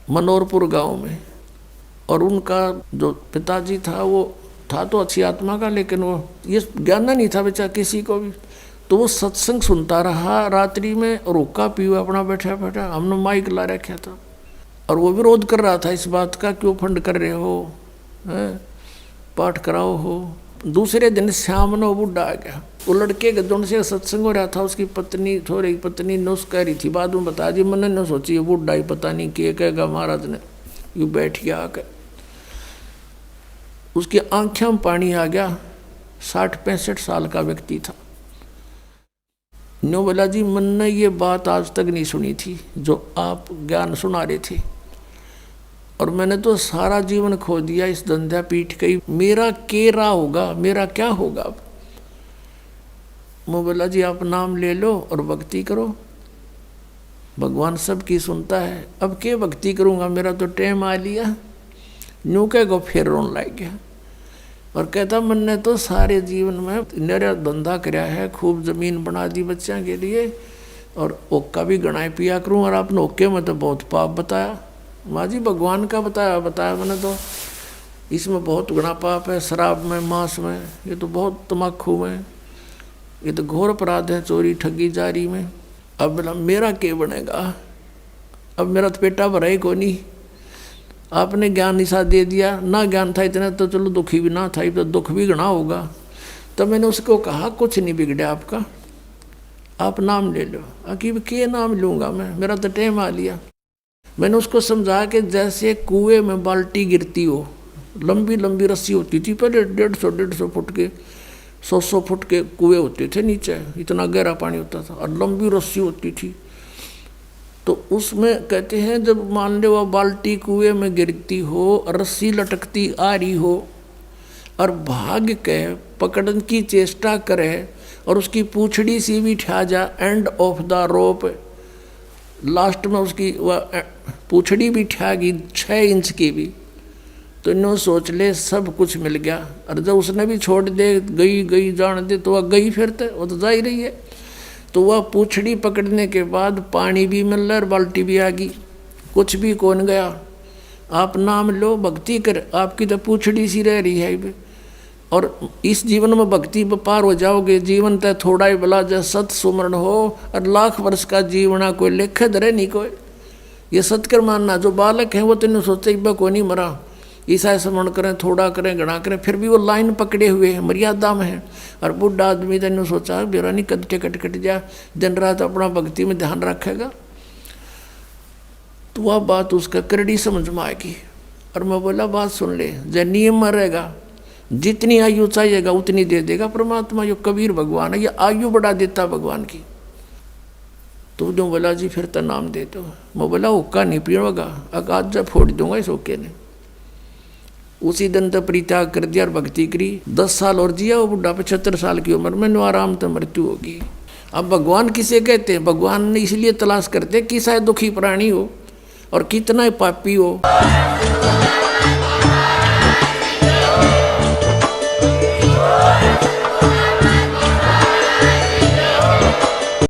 मनोरपुर गांव में। और उनका जो पिताजी था वो था तो अच्छी आत्मा का, लेकिन वो ये ज्ञान नहीं था बेचारा किसी को भी। तो वो सत्संग सुनता रहा रात्रि में, और हुक्का पीवा अपना बैठा बैठा, हमने माइक ला रखा था। और वो विरोध कर रहा था इस बात का, क्यों फंड कर रहे हो, पाठ कराओ हो। दूसरे दिन शाम ने वो बुढ़ा आ गया। वो लड़के के दोनों से सत्संग हो रहा था, उसकी पत्नी थोड़ी पत्नी नुस कह रही थी, बाद में बता दी, मैंने न सोची ये बुढ़ा ही पता नहीं क्या कहेगा महाराज ने। यू बैठ गया आकर, उसकी आंखों में पानी आ गया। 60-65 साल का व्यक्ति था। नो बोला जी मैंने ये बात आज तक नहीं सुनी थी जो आप ज्ञान सुना रहे थे, और मैंने तो सारा जीवन खो दिया इस धंधा पीठ के, मेरा केरा होगा, मेरा क्या होगा अब। मैं बोला जी आप नाम ले लो और भक्ति करो, भगवान सबकी सुनता है। अब क्या भक्ति करूँगा, मेरा तो टाइम आ लिया। न्यू कह गो फिर रोन लग गया और कहता मैंने तो सारे जीवन में मेरा धंधा कराया है, खूब जमीन बना दी बच्चों के लिए, और ओक्का भी गणाए पिया करूँ, और आपने ओक्के में तो बहुत पाप बताया। माँ जी भगवान का बताया मैंने तो, इसमें बहुत गुना पाप है, शराब में, मांस में, ये तो बहुत तम्बाकू में, ये तो घोर अपराध है, चोरी ठगी जारी में। अब बोला मेरा क्या बनेगा, अब मेरा तो पेटा भरा ही को नहीं। आपने ज्ञान निशा दे दिया, ना ज्ञान था इतना तो चलो दुखी भी ना था, तो दुख भी गणा होगा। तो मैंने उसको कहा कुछ नहीं बिगड़ा आपका, आप नाम ले लो। अकीब के नाम लूँगा मैं, मेरा तो टाइम आ लिया। मैंने उसको समझा कि जैसे कुएं में बाल्टी गिरती हो, लंबी लंबी रस्सी होती थी पहले, 150 फुट के, 100 फुट के कुएं होते थे नीचे, इतना गहरा पानी होता था, और लंबी रस्सी होती थी। तो उसमें कहते हैं जब मान लो वह बाल्टी कुएं में गिरती हो, रस्सी लटकती आ रही हो, और भाग के पकड़ने की चेष्टा करे, और उसकी पूंछड़ी सी भी ठा जा end of the rope, last में उसकी वह पूंछड़ी भी ठा गई 6 इंच की भी, तो इन्हों सोच ले सब कुछ मिल गया। और जब उसने भी छोड़ दे, गई जान दे, तो वह गई फिरते, वो तो जा ही रही है। तो वह पूंछड़ी पकड़ने के बाद पानी भी मिल रहा और बाल्टी भी आ गई, कुछ भी कौन गया। आप नाम लो, भक्ति कर, आपकी तो पूंछड़ी सी रह रही है। और इस जीवन में भक्ति पर पार हो जाओगे। जीवन तो थोड़ा ही भला, जब सत सुमरण हो, और लाख वर्ष का जीवना कोई लेख धरे नहीं कोई। ये सत्कर मानना, जो बालक है वो तो सोचते इब्बा को नहीं मरा, ईसा स्मरण करें, थोड़ा करें, घना करें, फिर भी वो लाइन पकड़े हुए हैं, मर्यादा में है। और बुढ़ा आदमी तो सोचा बेरा नहीं कद कट जा, दिन रात अपना भक्ति में ध्यान रखेगा, तो वह बात उसका करड़ी समझ में आएगी। और मैं बोला बात सुन ले, जब नियम में रहेगा, जितनी आयु चाहिएगा उतनी दे देगा परमात्मा। यो कबीर भगवान है, ये आयु बढ़ा देता भगवान की। तो जो बोला जी फिर तो नाम दे दो। मैं बोला हुक्का नहीं पीऊंगा, आज जब फोड़ दूंगा इस हुक्के ने। उसी दिन तो परित्याग कर दिया और भक्ति करी। 10 साल और जिया वो बुढ़ा, 75 साल की उम्र में, नो आराम तो मृत्यु होगी। अब भगवान किसे कहते हैं? भगवान ने इसलिए तलाश करते कि शायद दुखी प्राणी हो और कितना पापी हो।